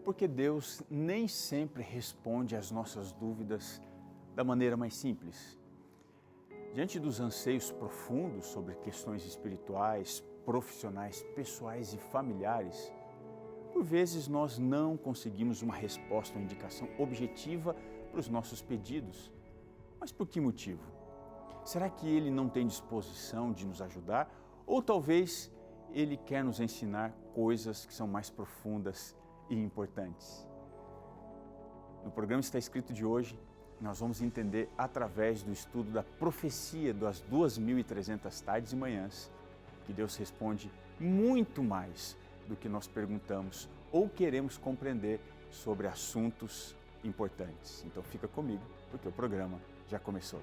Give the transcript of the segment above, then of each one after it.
Porque Deus nem sempre responde às nossas dúvidas da maneira mais simples. Diante dos anseios profundos sobre questões espirituais, profissionais, pessoais e familiares, por vezes nós não conseguimos uma resposta ou indicação objetiva para os nossos pedidos. Mas por que motivo? Será que Ele não tem disposição de nos ajudar? Ou talvez Ele quer nos ensinar coisas que são mais profundas e importantes? No programa Está Escrito de hoje, nós vamos entender através do estudo da profecia das 2.300 tardes e manhãs que Deus responde muito mais do que nós perguntamos ou queremos compreender sobre assuntos importantes. Então fica comigo, porque o programa já começou.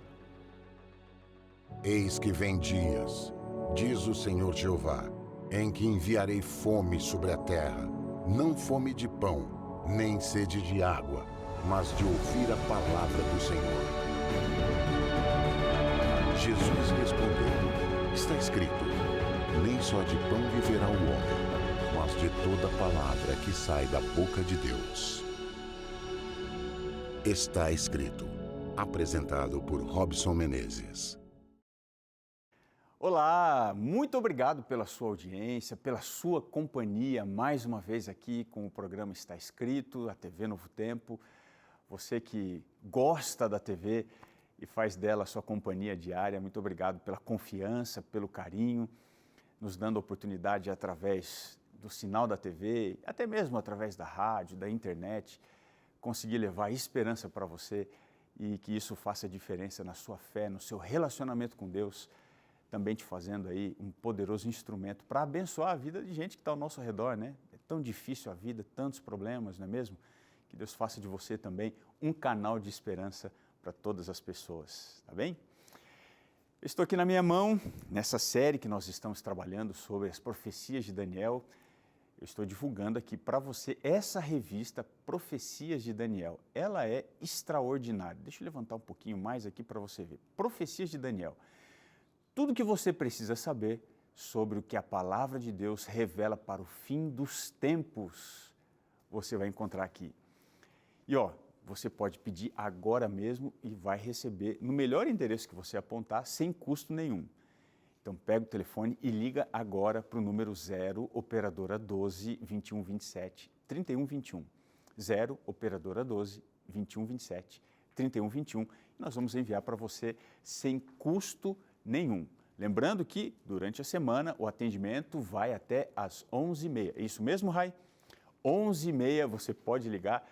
Eis que vem dias, diz o Senhor Jeová, em que enviarei fome sobre a terra, não fome de pão, nem sede de água, mas de ouvir a palavra do Senhor. Jesus respondeu, está escrito, nem só de pão viverá o homem, mas de toda palavra que sai da boca de Deus. Está escrito, apresentado por Robson Menezes. Olá, muito obrigado pela sua audiência, pela sua companhia mais uma vez aqui com o programa Está Escrito, a TV Novo Tempo. Você que gosta da TV e faz dela a sua companhia diária, muito obrigado pela confiança, pelo carinho, nos dando a oportunidade através do sinal da TV, até mesmo através da rádio, da internet, conseguir levar esperança para você e que isso faça diferença na sua fé, no seu relacionamento com Deus, também te fazendo aí um poderoso instrumento para abençoar a vida de gente que está ao nosso redor, né? É tão difícil a vida, tantos problemas, não é mesmo? Que Deus faça de você também um canal de esperança para todas as pessoas, tá bem? Eu estou aqui na minha mão, nessa série que nós estamos trabalhando sobre as profecias de Daniel. Eu estou divulgando aqui para você essa revista Profecias de Daniel. Ela é extraordinária. Deixa eu levantar um pouquinho mais aqui para você ver. Profecias de Daniel. Tudo que você precisa saber sobre o que a palavra de Deus revela para o fim dos tempos, você vai encontrar aqui. E você pode pedir agora mesmo e vai receber no melhor endereço que você apontar, sem custo nenhum. Então pega o telefone e liga agora para o número 0, operadora 12 2127 3121. 0, operadora 12 2127 3121. E nós vamos enviar para você sem custo nenhum. Lembrando que durante a semana o atendimento vai até às 11h30. É isso mesmo, Rai? 11h30 você pode ligar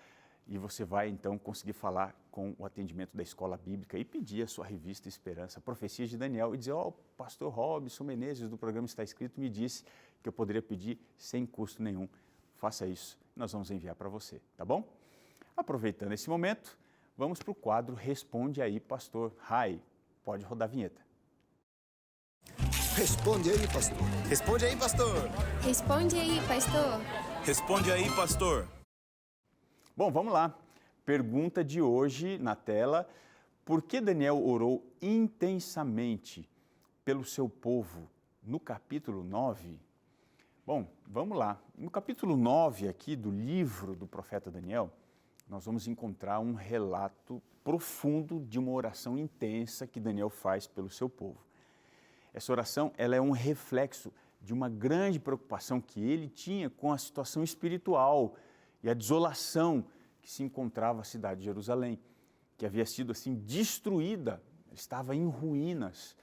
e você vai então conseguir falar com o atendimento da Escola Bíblica e pedir a sua revista Esperança, Profecias de Daniel e dizer, o pastor Robson Menezes do programa Está Escrito me disse que eu poderia pedir sem custo nenhum. Faça isso, nós vamos enviar para você, tá bom? Aproveitando esse momento, vamos para o quadro Responde aí, pastor. Rai, pode rodar a vinheta. Responde aí, pastor. Responde aí, pastor. Responde aí, pastor. Responde aí, pastor. Bom, vamos lá. Pergunta de hoje na tela. Por que Daniel orou intensamente pelo seu povo no capítulo 9? Bom, vamos lá. No capítulo 9 aqui do livro do profeta Daniel, nós vamos encontrar um relato profundo de uma oração intensa que Daniel faz pelo seu povo. Essa oração ela é um reflexo de uma grande preocupação que ele tinha com a situação espiritual e a desolação que se encontrava a cidade de Jerusalém, que havia sido assim destruída, estava em ruínas.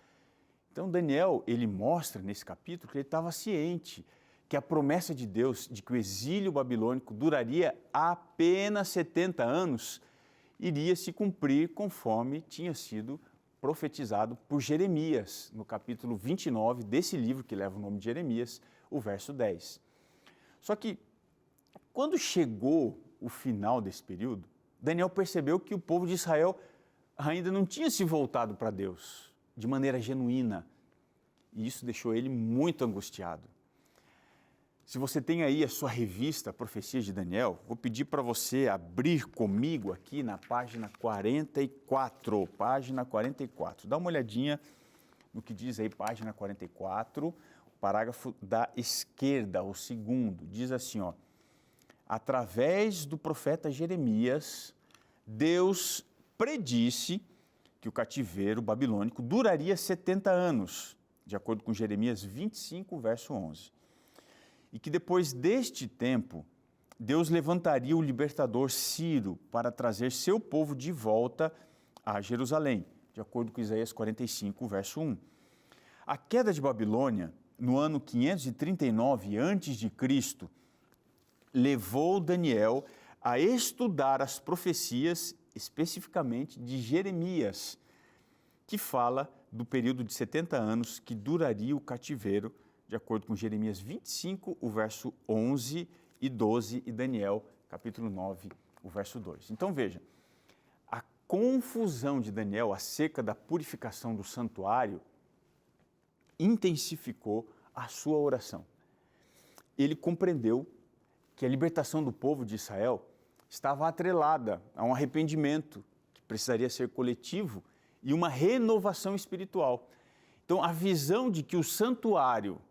Então Daniel, ele mostra nesse capítulo que ele estava ciente que a promessa de Deus de que o exílio babilônico duraria apenas 70 anos iria se cumprir conforme tinha sido profetizado por Jeremias, no capítulo 29 desse livro que leva o nome de Jeremias, o verso 10. Só que quando chegou o final desse período, Daniel percebeu que o povo de Israel ainda não tinha se voltado para Deus de maneira genuína. E isso deixou ele muito angustiado. Se você tem aí a sua revista Profecias de Daniel, vou pedir para você abrir comigo aqui na página 44. Página 44. Dá uma olhadinha no que diz aí, página 44, o parágrafo da esquerda, o segundo. Diz assim, através do profeta Jeremias, Deus predisse que o cativeiro babilônico duraria 70 anos, de acordo com Jeremias 25, verso 11. E que depois deste tempo, Deus levantaria o libertador Ciro para trazer seu povo de volta a Jerusalém, de acordo com Isaías 45, verso 1. A queda de Babilônia, no ano 539 a.C., levou Daniel a estudar as profecias, especificamente de Jeremias, que fala do período de 70 anos que duraria o cativeiro, de acordo com Jeremias 25, o verso 11 e 12, e Daniel, capítulo 9, o verso 2. Então veja, a confusão de Daniel acerca da purificação do santuário intensificou a sua oração. Ele compreendeu que a libertação do povo de Israel estava atrelada a um arrependimento que precisaria ser coletivo e uma renovação espiritual. Então, a visão de que o santuário,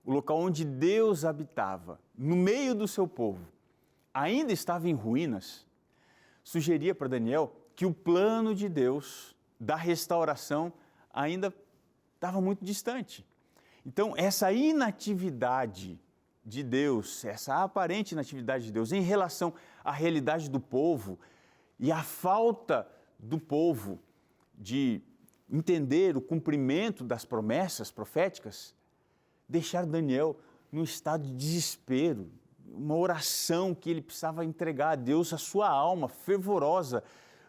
o local onde Deus habitava, no meio do seu povo, ainda estava em ruínas, sugeria para Daniel que o plano de Deus da restauração ainda estava muito distante. Então, essa inatividade de Deus, essa aparente inatividade de Deus em relação à realidade do povo e a falta do povo de entender o cumprimento das promessas proféticas, deixaram Daniel num estado de desespero, uma oração que ele precisava entregar a Deus a sua alma fervorosa,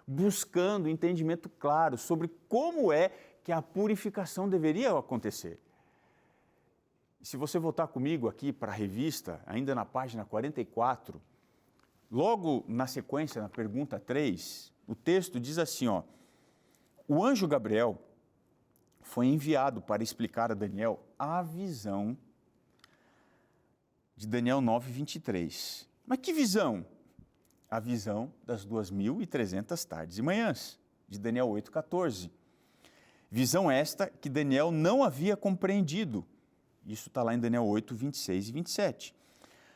buscando entendimento claro sobre como é que a purificação deveria acontecer. Se você voltar comigo aqui para a revista, ainda na página 44, logo na sequência, na pergunta 3, o texto diz assim, ó: o anjo Gabriel foi enviado para explicar a Daniel a visão de Daniel 9, 23. Mas que visão? A visão das 2.300 tardes e manhãs, de Daniel 8, 14. Visão esta que Daniel não havia compreendido. Isso está lá em Daniel 8, 26 e 27.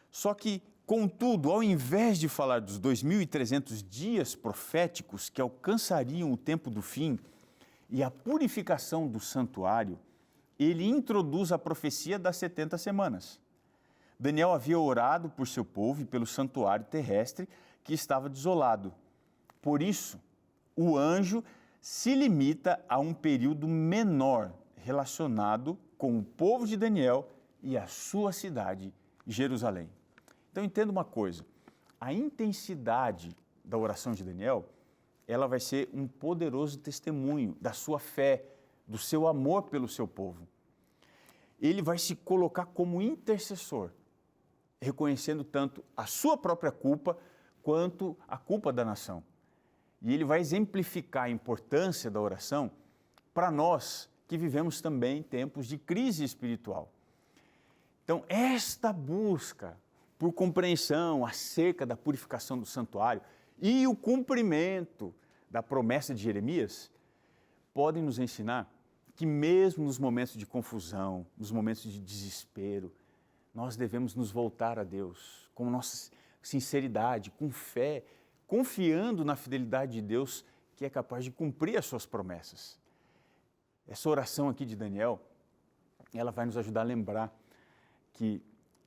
Só que, contudo, ao invés de falar dos 2.300 dias proféticos que alcançariam o tempo do fim e a purificação do santuário, ele introduz a profecia das 70 semanas. Daniel havia orado por seu povo e pelo santuário terrestre que estava desolado. Por isso, o anjo se limita a um período menor relacionado com o povo de Daniel e a sua cidade, Jerusalém. Então, entenda uma coisa, a intensidade da oração de Daniel, ela vai ser um poderoso testemunho da sua fé, do seu amor pelo seu povo. Ele vai se colocar como intercessor, reconhecendo tanto a sua própria culpa quanto a culpa da nação. E ele vai exemplificar a importância da oração para nós que vivemos também tempos de crise espiritual. Então, esta busca por compreensão acerca da purificação do santuário e o cumprimento da promessa de Jeremias podem nos ensinar que mesmo nos momentos de confusão, nos momentos de desespero, nós devemos nos voltar a Deus com nossa sinceridade, com fé, confiando na fidelidade de Deus que é capaz de cumprir as suas promessas. Essa oração aqui de Daniel, ela vai nos ajudar a lembrar que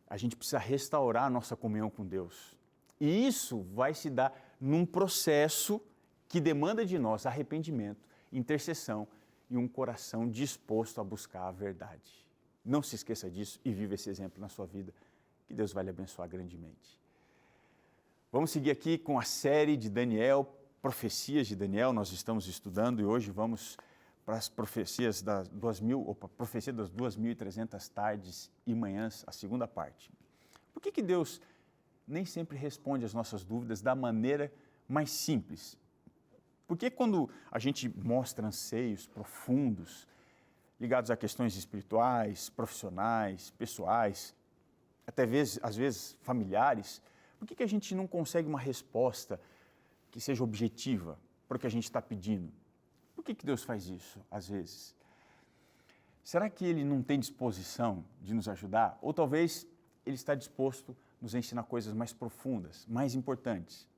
a gente precisa restaurar a nossa comunhão com Deus. E isso vai se dar num processo que demanda de nós arrependimento, intercessão e um coração disposto a buscar a verdade. Não se esqueça disso e viva esse exemplo na sua vida, que Deus vai lhe abençoar grandemente. Vamos seguir aqui com a série de Daniel, profecias de Daniel, nós estamos estudando e hoje vamos para as profecias das 2.300 tardes e manhãs, a segunda parte. Por que Deus nem sempre responde às nossas dúvidas da maneira mais simples? Porque quando a gente mostra anseios profundos, ligados a questões espirituais, profissionais, pessoais, até às vezes familiares, por que a gente não consegue uma resposta que seja objetiva para o que a gente está pedindo? Por que Deus faz isso, às vezes? Será que Ele não tem disposição de nos ajudar? Ou talvez ele está disposto a nos ensinar coisas mais profundas, mais importantes.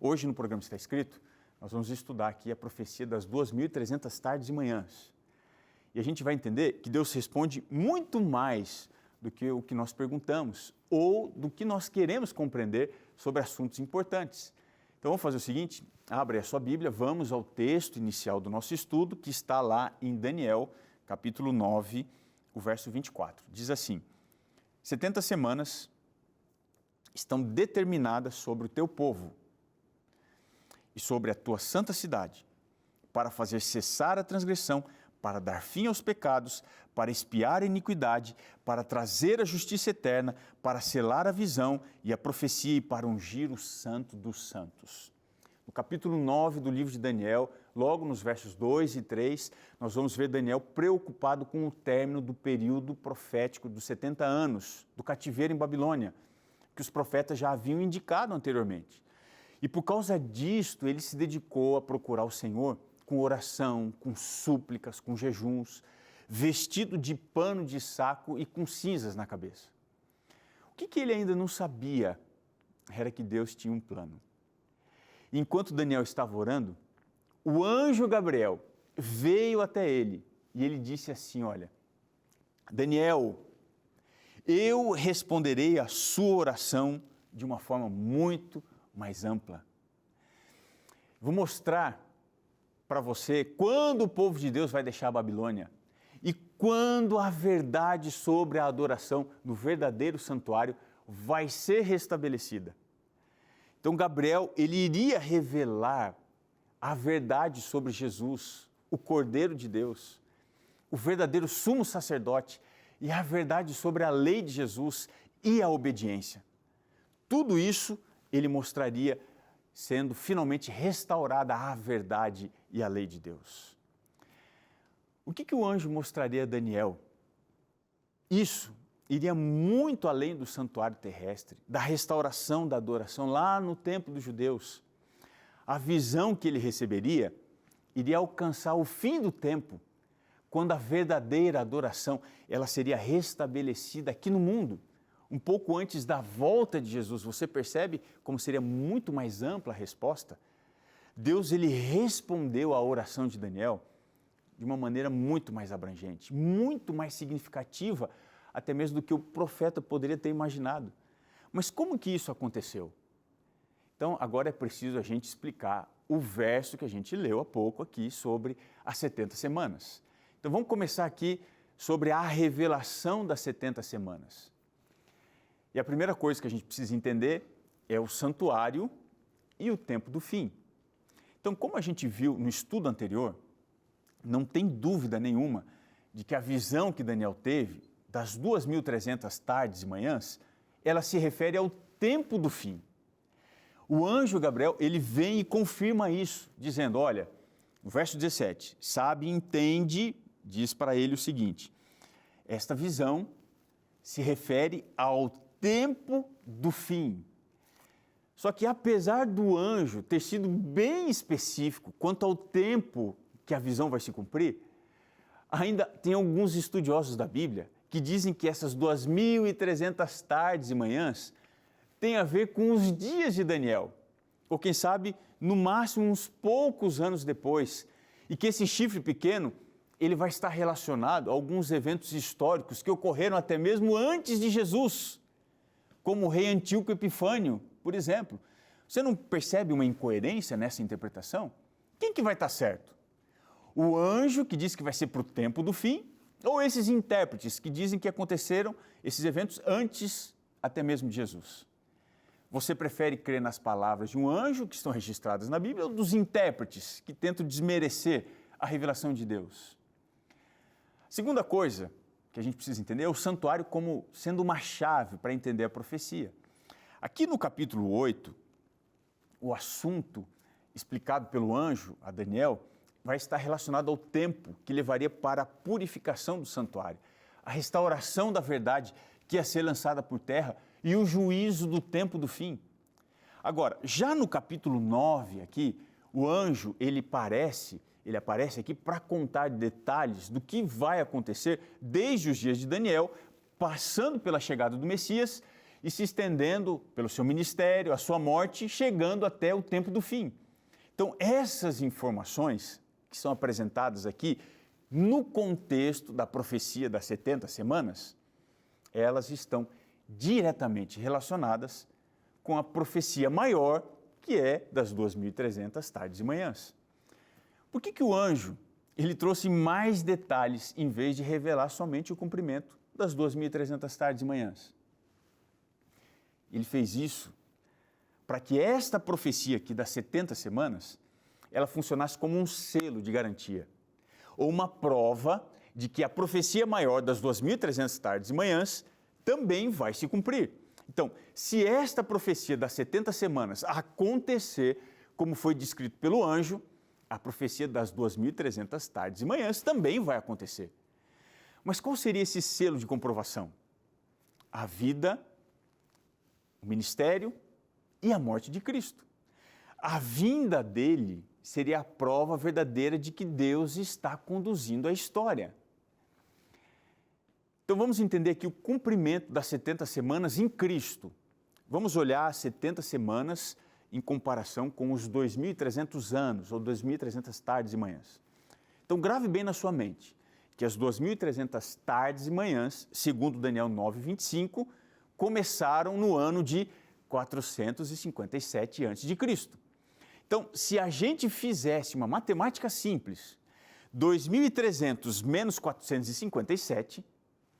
Hoje, no programa Está Escrito, nós vamos estudar aqui a profecia das 2.300 tardes e manhãs. E a gente vai entender que Deus responde muito mais do que o que nós perguntamos ou do que nós queremos compreender sobre assuntos importantes. Então, vamos fazer o seguinte, abre a sua Bíblia, vamos ao texto inicial do nosso estudo, que está lá em Daniel, capítulo 9, o verso 24. Diz assim: 70 semanas estão determinadas sobre o teu povo e sobre a tua santa cidade, para fazer cessar a transgressão, para dar fim aos pecados, para expiar a iniquidade, para trazer a justiça eterna, para selar a visão e a profecia e para ungir o santo dos santos. No capítulo 9 do livro de Daniel, logo nos versos 2 e 3, nós vamos ver Daniel preocupado com o término do período profético dos 70 anos do cativeiro em Babilônia, que os profetas já haviam indicado anteriormente. E por causa disto, ele se dedicou a procurar o Senhor com oração, com súplicas, com jejuns, vestido de pano de saco e com cinzas na cabeça. O que ele ainda não sabia era que Deus tinha um plano. Enquanto Daniel estava orando, o anjo Gabriel veio até ele e ele disse assim: olha, Daniel, eu responderei a sua oração de uma forma muito mais ampla. Vou mostrar para você quando o povo de Deus vai deixar a Babilônia e quando a verdade sobre a adoração no verdadeiro santuário vai ser restabelecida. Então Gabriel, ele iria revelar a verdade sobre Jesus, o Cordeiro de Deus, o verdadeiro sumo sacerdote e a verdade sobre a lei de Jesus e a obediência. Tudo isso ele mostraria sendo finalmente restaurada a verdade e a lei de Deus. O que o anjo mostraria a Daniel? Isso iria muito além do santuário terrestre, da restauração da adoração lá no templo dos judeus. A visão que ele receberia iria alcançar o fim do tempo, quando a verdadeira adoração ela seria restabelecida aqui no mundo, um pouco antes da volta de Jesus. Você percebe como seria muito mais ampla a resposta? Deus ele respondeu à oração de Daniel de uma maneira muito mais abrangente, muito mais significativa, até mesmo do que o profeta poderia ter imaginado. Mas como que isso aconteceu? Então, agora é preciso a gente explicar o verso que a gente leu há pouco aqui sobre as 70 semanas. Então, vamos começar aqui sobre a revelação das 70 semanas. E a primeira coisa que a gente precisa entender é o santuário e o tempo do fim. Então, como a gente viu no estudo anterior, não tem dúvida nenhuma de que a visão que Daniel teve das 2.300 tardes e manhãs, ela se refere ao tempo do fim. O anjo Gabriel, ele vem e confirma isso, dizendo, olha, no verso 17, sabe e entende, diz para ele o seguinte, esta visão se refere ao tempo do fim. Só que apesar do anjo ter sido bem específico quanto ao tempo que a visão vai se cumprir, ainda tem alguns estudiosos da Bíblia que dizem que essas 2.300 tardes e manhãs têm a ver com os dias de Daniel, ou quem sabe, no máximo uns poucos anos depois, e que esse chifre pequeno ele vai estar relacionado a alguns eventos históricos que ocorreram até mesmo antes de Jesus, como o rei Antíoco Epifânio, por exemplo. Você não percebe uma incoerência nessa interpretação? Quem que vai estar certo? O anjo que diz que vai ser para o tempo do fim, ou esses intérpretes que dizem que aconteceram esses eventos antes até mesmo de Jesus? Você prefere crer nas palavras de um anjo que estão registradas na Bíblia ou dos intérpretes que tentam desmerecer a revelação de Deus? Segunda coisa que a gente precisa entender é o santuário como sendo uma chave para entender a profecia. Aqui no capítulo 8, o assunto explicado pelo anjo a Daniel vai estar relacionado ao tempo que levaria para a purificação do santuário, a restauração da verdade que ia ser lançada por terra e o juízo do tempo do fim. Agora, já no capítulo 9 aqui, o anjo, ele aparece aqui para contar detalhes do que vai acontecer desde os dias de Daniel passando pela chegada do Messias e se estendendo pelo seu ministério, a sua morte, chegando até o tempo do fim. Então, essas informações que são apresentadas aqui, no contexto da profecia das 70 semanas, elas estão diretamente relacionadas com a profecia maior, que é das 2.300 tardes e manhãs. Por que o anjo ele trouxe mais detalhes em vez de revelar somente o cumprimento das 2.300 tardes e manhãs? Ele fez isso para que esta profecia aqui das 70 semanas, ela funcionasse como um selo de garantia, ou uma prova de que a profecia maior das 2.300 tardes e manhãs também vai se cumprir. Então, se esta profecia das 70 semanas acontecer, como foi descrito pelo anjo, a profecia das 2.300 tardes e manhãs também vai acontecer. Mas qual seria esse selo de comprovação? A vida, o ministério e a morte de Cristo. A vinda dele seria a prova verdadeira de que Deus está conduzindo a história. Então vamos entender aqui o cumprimento das 70 semanas em Cristo. Vamos olhar as 70 semanas em comparação com os 2.300 anos ou 2.300 tardes e manhãs. Então grave bem na sua mente que as 2.300 tardes e manhãs, segundo Daniel 9:25, começaram no ano de 457 a.C. Então, se a gente fizesse uma matemática simples, 2.300 menos 457,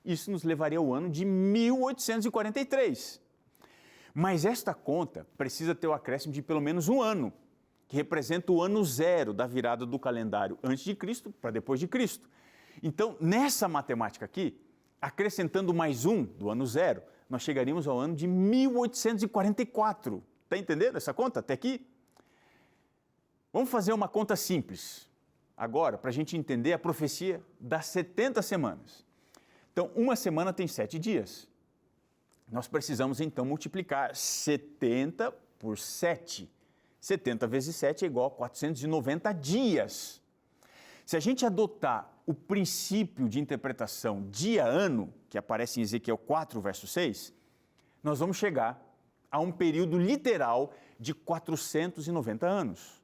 isso nos levaria ao ano de 1843. Mas esta conta precisa ter o acréscimo de pelo menos um ano, que representa o ano zero da virada do calendário antes de Cristo para depois de Cristo. Então, nessa matemática aqui, acrescentando mais um do ano zero, nós chegaríamos ao ano de 1844. Está entendendo essa conta até aqui? Vamos fazer uma conta simples agora, para a gente entender a profecia das 70 semanas. Então, uma semana tem 7 dias. Nós precisamos, então, multiplicar 70 por 7. 70 vezes 7 é igual a 490 dias. Se a gente adotar o princípio de interpretação dia-ano, que aparece em Ezequiel 4, verso 6, nós vamos chegar a um período literal de 490 anos.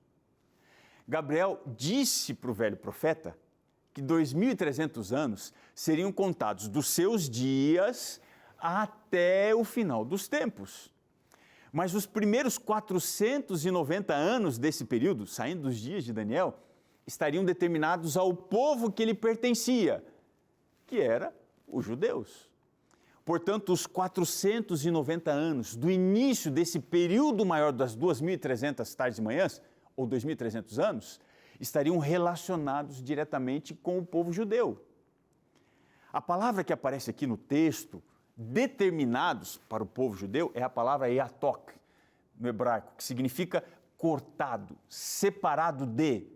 Gabriel disse para o velho profeta que 2.300 anos seriam contados dos seus dias até o final dos tempos. Mas os primeiros 490 anos desse período, saindo dos dias de Daniel, estariam determinados ao povo que ele pertencia, que era os judeus. Portanto, os 490 anos do início desse período maior das 2.300 tardes e manhãs, ou 2.300 anos, estariam relacionados diretamente com o povo judeu. A palavra que aparece aqui no texto, determinados para o povo judeu, é a palavra iatok, no hebraico, que significa cortado, separado de.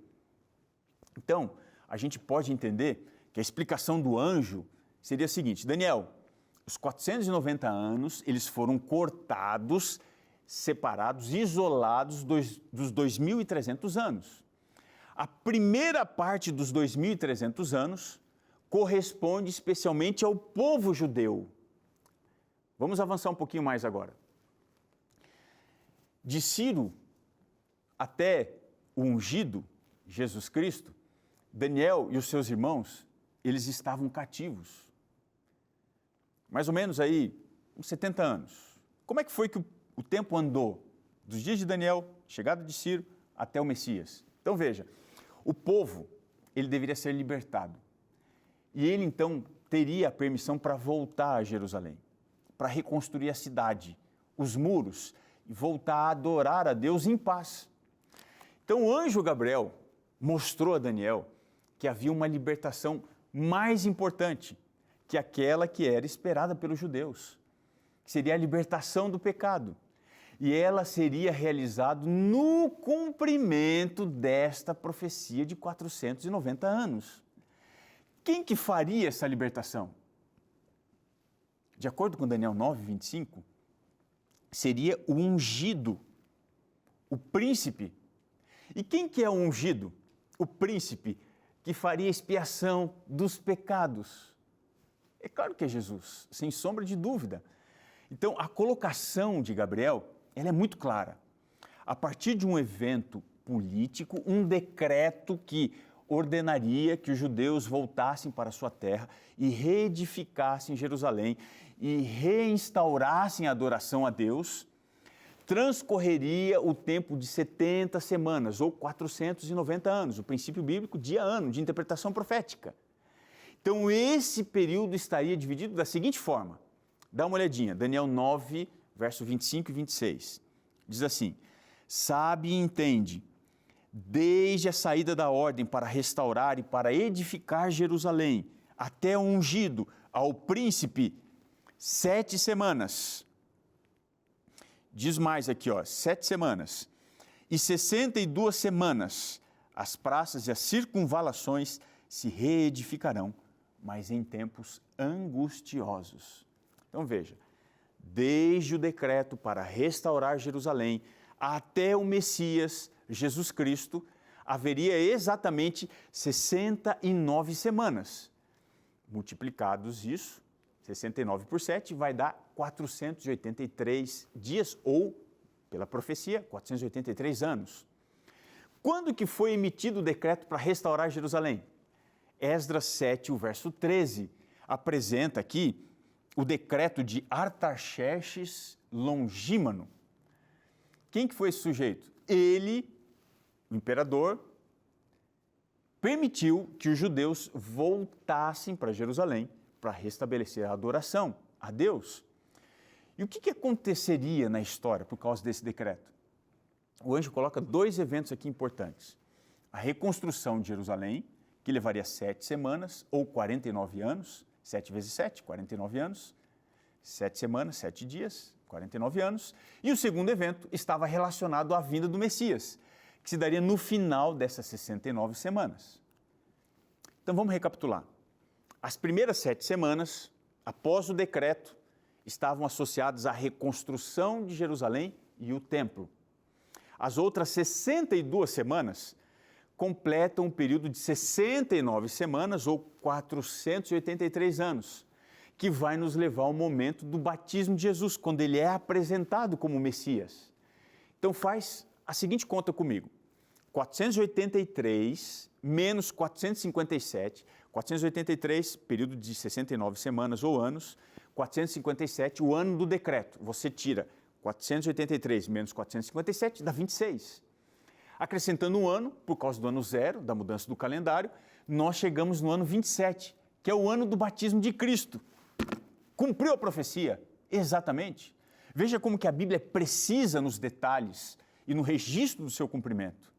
Então, a gente pode entender que a explicação do anjo seria a seguinte: Daniel, os 490 anos, eles foram cortados, separados, isolados dos 2.300 anos. A primeira parte dos 2.300 anos corresponde especialmente ao povo judeu. Vamos avançar um pouquinho mais agora. De Ciro até o ungido, Jesus Cristo, Daniel e os seus irmãos, eles estavam cativos. Mais ou menos aí, uns 70 anos. Como é que foi que o tempo andou? Dos dias de Daniel, chegada de Ciro, até o Messias. Então veja, o povo, ele deveria ser libertado. E ele então teria a permissão para voltar a Jerusalém, para reconstruir a cidade, os muros, e voltar a adorar a Deus em paz. Então o anjo Gabriel mostrou a Daniel que havia uma libertação mais importante que aquela que era esperada pelos judeus, que seria a libertação do pecado. E ela seria realizada no cumprimento desta profecia de 490 anos. Quem que faria essa libertação? De acordo com Daniel 9:25, seria o ungido, o príncipe. E quem que é o ungido? O príncipe que faria expiação dos pecados. É claro que é Jesus, sem sombra de dúvida. Então, a colocação de Gabriel, ela é muito clara. A partir de um evento político, um decreto que ordenaria que os judeus voltassem para a sua terra e reedificassem Jerusalém e reinstaurassem a adoração a Deus, transcorreria o tempo de 70 semanas, ou 490 anos, o princípio bíblico dia-ano, de interpretação profética. Então, esse período estaria dividido da seguinte forma. Dá uma olhadinha, Daniel 9, verso 25 e 26. Diz assim: sabe e entende, desde a saída da ordem para restaurar e para edificar Jerusalém, até o ungido ao príncipe, 7 semanas. Diz mais aqui, 7 semanas. E 62 semanas, as praças e as circunvalações se reedificarão, mas em tempos angustiosos. Então veja, desde o decreto para restaurar Jerusalém até o Messias, Jesus Cristo, haveria exatamente 69 semanas. Multiplicados isso, 69 por 7 vai dar 483 dias, ou, pela profecia, 483 anos. Quando que foi emitido o decreto para restaurar Jerusalém? Esdras 7, o verso 13, apresenta aqui o decreto de Artaxerxes Longímano. Quem que foi esse sujeito? Ele, o imperador, permitiu que os judeus voltassem para Jerusalém para restabelecer a adoração a Deus. E o que aconteceria na história por causa desse decreto? O anjo coloca 2 eventos aqui importantes. A reconstrução de Jerusalém, que levaria 7 semanas ou 49 anos, 7 vezes 7, 49 anos, 7 semanas, 7 dias, 49 anos. E o segundo evento estava relacionado à vinda do Messias, que se daria no final dessas 69 semanas. Então vamos recapitular. As primeiras 7 semanas, após o decreto, estavam associadas à reconstrução de Jerusalém e o templo. As outras 62 semanas completam um período de 69 semanas ou 483 anos, que vai nos levar ao momento do batismo de Jesus, quando ele é apresentado como Messias. Então faz a seguinte conta comigo. 483 menos 457, 483, período de 69 semanas ou anos, 457, o ano do decreto. Você tira 483 menos 457, dá 26. Acrescentando um ano, por causa do ano 0, da mudança do calendário, nós chegamos no ano 27, que é o ano do batismo de Cristo. Cumpriu a profecia? Exatamente. Veja como que a Bíblia é precisa nos detalhes e no registro do seu cumprimento.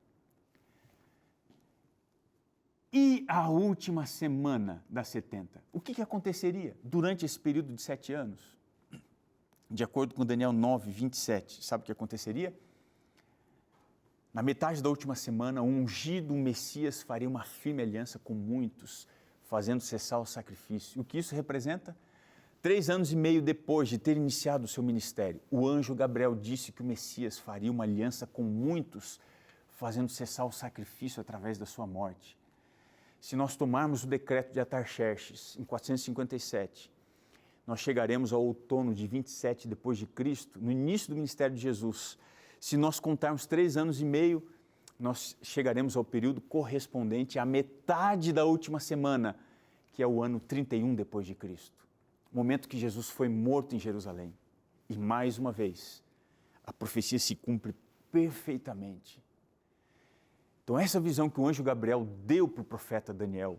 E a última semana das 70? O que aconteceria durante esse período de 7 anos? De acordo com Daniel 9, 27, sabe o que aconteceria? Na metade da última semana, o ungido Messias faria uma firme aliança com muitos, fazendo cessar o sacrifício. O que isso representa? 3 anos e meio depois de ter iniciado o seu ministério, o anjo Gabriel disse que o Messias faria uma aliança com muitos, fazendo cessar o sacrifício através da sua morte. Se nós tomarmos o decreto de Artaxerxes, em 457, nós chegaremos ao outono de 27 depois de Cristo, no início do ministério de Jesus. Se nós contarmos 3 anos e meio, nós chegaremos ao período correspondente à metade da última semana, que é o ano 31 depois de Cristo. O momento que Jesus foi morto em Jerusalém. E mais uma vez, a profecia se cumpre perfeitamente. Então essa visão que o anjo Gabriel deu para o profeta Daniel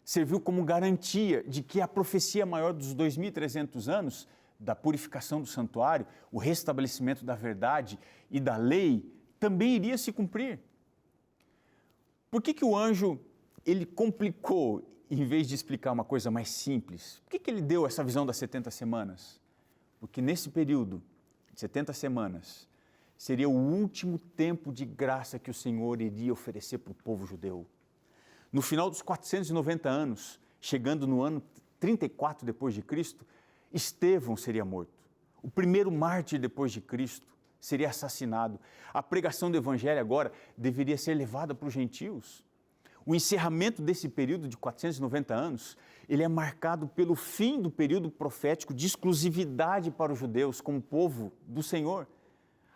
serviu como garantia de que a profecia maior dos 2.300 anos da purificação do santuário, o restabelecimento da verdade e da lei, também iria se cumprir. Por que o anjo ele complicou, em vez de explicar uma coisa mais simples? Por que ele deu essa visão das 70 semanas? Porque nesse período de 70 semanas, seria o último tempo de graça que o Senhor iria oferecer para o povo judeu. No final dos 490 anos, chegando no ano 34 depois de Cristo, Estevão seria morto. O primeiro mártir depois de Cristo seria assassinado. A pregação do evangelho agora deveria ser levada para os gentios. O encerramento desse período de 490 anos, ele é marcado pelo fim do período profético de exclusividade para os judeus como povo do Senhor.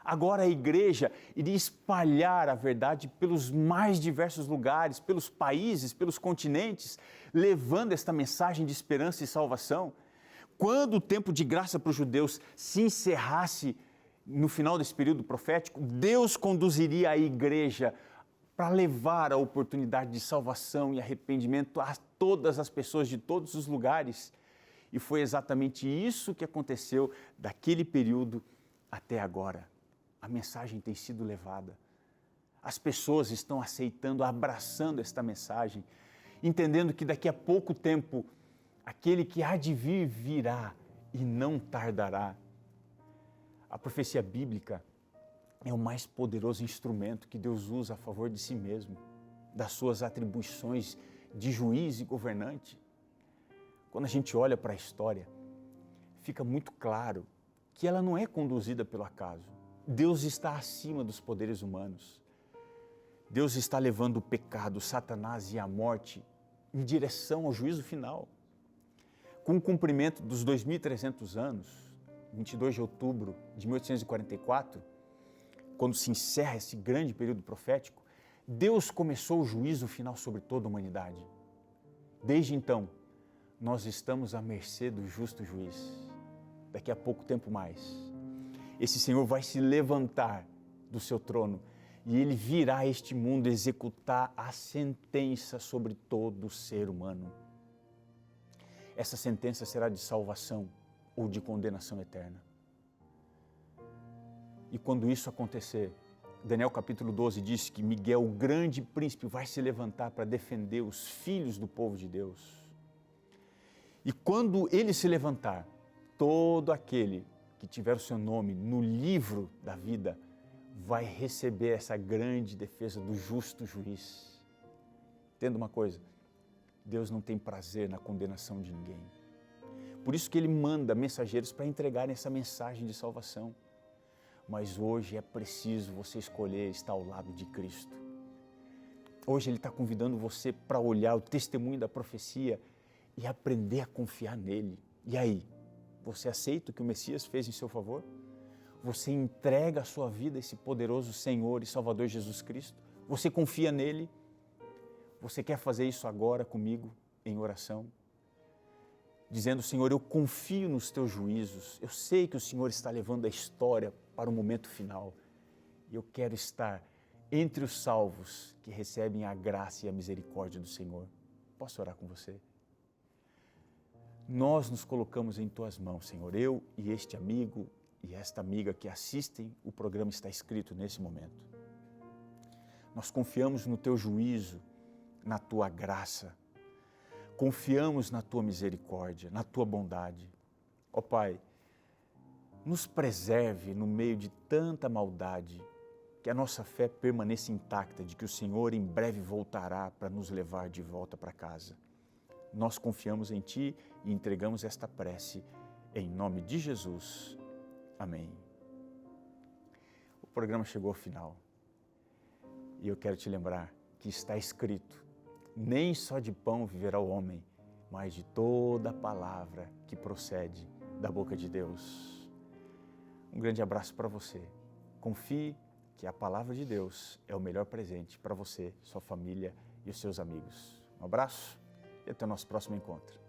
Agora a igreja iria espalhar a verdade pelos mais diversos lugares, pelos países, pelos continentes, levando esta mensagem de esperança e salvação. Quando o tempo de graça para os judeus se encerrasse no final desse período profético, Deus conduziria a igreja para levar a oportunidade de salvação e arrependimento a todas as pessoas de todos os lugares. E foi exatamente isso que aconteceu daquele período até agora. A mensagem tem sido levada. As pessoas estão aceitando, abraçando esta mensagem, entendendo que daqui a pouco tempo, aquele que há de vir, virá e não tardará. A profecia bíblica é o mais poderoso instrumento que Deus usa a favor de si mesmo, das suas atribuições de juiz e governante. Quando a gente olha para a história, fica muito claro que ela não é conduzida pelo acaso. Deus está acima dos poderes humanos. Deus está levando o pecado, Satanás e a morte em direção ao juízo final. Com o cumprimento dos 2.300 anos, 22 de outubro de 1844, quando se encerra esse grande período profético, Deus começou o juízo final sobre toda a humanidade. Desde então, nós estamos à mercê do justo juiz. Daqui a pouco tempo mais, esse Senhor vai se levantar do seu trono e Ele virá a este mundo executar a sentença sobre todo ser humano. Essa sentença será de salvação ou de condenação eterna. E quando isso acontecer, Daniel capítulo 12 diz que Miguel, o grande príncipe, vai se levantar para defender os filhos do povo de Deus. E quando ele se levantar, todo aquele que tiver o seu nome no livro da vida vai receber essa grande defesa do justo juiz. Entenda uma coisa, Deus não tem prazer na condenação de ninguém. Por isso que Ele manda mensageiros para entregarem essa mensagem de salvação. Mas hoje é preciso você escolher estar ao lado de Cristo. Hoje Ele está convidando você para olhar o testemunho da profecia e aprender a confiar nele. E aí, você aceita o que o Messias fez em seu favor? Você entrega a sua vida a esse poderoso Senhor e Salvador Jesus Cristo? Você confia nele? Você quer fazer isso agora comigo em oração? Dizendo, Senhor, eu confio nos teus juízos, eu sei que o Senhor está levando a história para o momento final e eu quero estar entre os salvos que recebem a graça e a misericórdia do Senhor. Posso orar com você? Nós nos colocamos em tuas mãos, Senhor, eu e este amigo e esta amiga que assistem o programa Está Escrito nesse momento. Nós confiamos no teu juízo, na tua graça. Confiamos na tua misericórdia, na tua bondade. Ó Pai, nos preserve no meio de tanta maldade, que a nossa fé permaneça intacta de que o Senhor em breve voltará para nos levar de volta para casa. Nós confiamos em Ti e entregamos esta prece em nome de Jesus. Amém. O programa chegou ao final e eu quero te lembrar que está escrito: nem só de pão viverá o homem, mas de toda a palavra que procede da boca de Deus. Um grande abraço para você. Confie que a palavra de Deus é o melhor presente para você, sua família e os seus amigos. Um abraço e até o nosso próximo encontro.